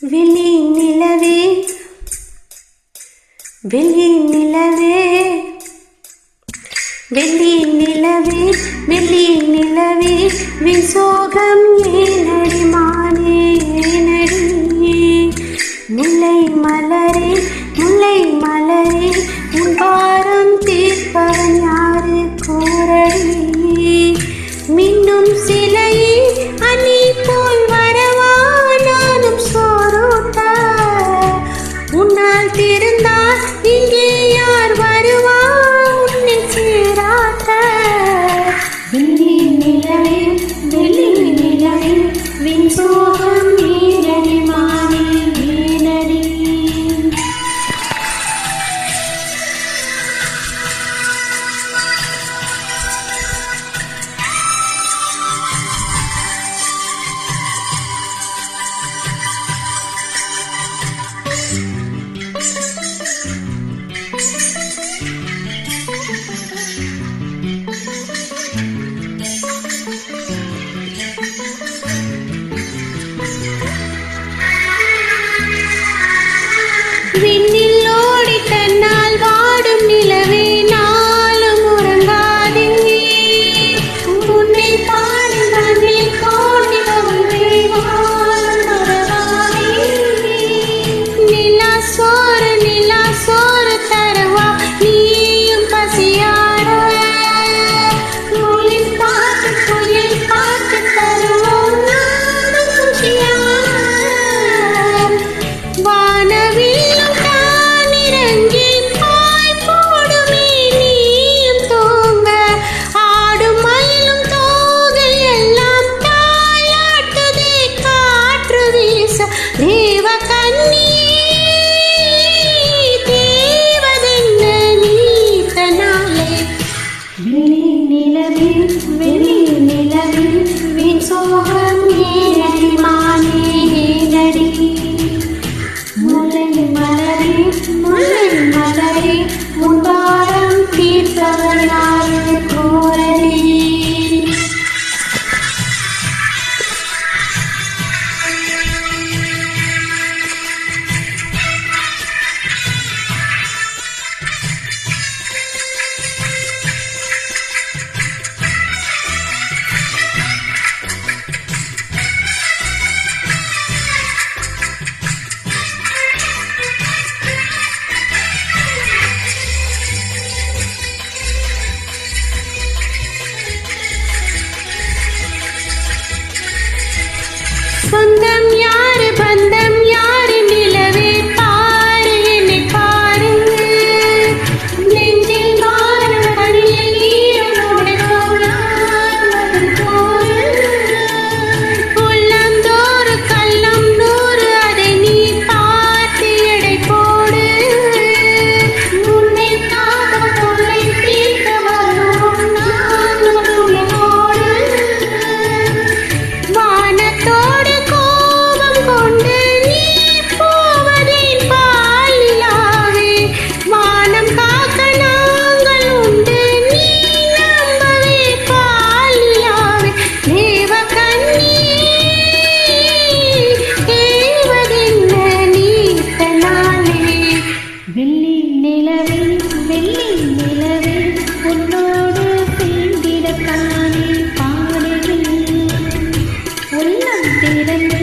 வெள்ளி நிலவே வெள்ளி நிலவே வெள்ளி நிலவே வெள்ளி நிலவே விசோகம் ஏனடி மானே ஏனடி முல்லை மலரே முல்லை மலரே உன் பாரம் தீர்ப்பவன் யாரு கூறடி மின்னும் சிலையே அணி போல் வரவா நானும் சோறுட்ட உன்னால் திருந்தால் இங்கே யார் வருவா உன்னை சீராட்ட வெள்ளி நிலவே வெள்ளி நிலவே வின் சோகம் நீரடி மானே நீரடி. விண்ணில் ஓடி தன்னால் வாடும் நிலவே நாளும் உறங்காதே உன்னை பாடி மண்ணில் கோடி வந்தே வாழும் உறவாதே நிலா சோறு தரவா நீயும் பசியாட குயில் பாட்டு தருவோம் நானும் குஷியாட வானவில் வெள்ளி நிலவே வெள்ளி நிலவே வின் சோகம் ஏனடி மானே ஏனடி முல்லை மலரே முல்லை மலரே உன் பாரம் தீர்ப்பவன் யாரு கூறடி. சொந்தம் யாரு பந்தம் யாரு நிலவே பாரு என்னை பாரு நெஞ்சில் மாறும் கண்ணில் ஈரமோடு உள்ளந்தோறு கள்ளம் நூறு அதை நீ பார்த்து எடை போடு உன்னை காக்க பொருளை தீர்க்க வரும் நான் துணையோடு வானத்தோடு கொண்டு நீ போவதின் பாலிலாவே வானம் காக்க நாங்கள் உண்டு நீ நம்பவே பாலிலாவே தேவ கண்ணியே தேவதென்ன நீத்தனாலே வெள்ளி நிலவே உன்னோடு சேர்ந்திடத்தானே பாடுகிறேன் உள்ளம் திறந்து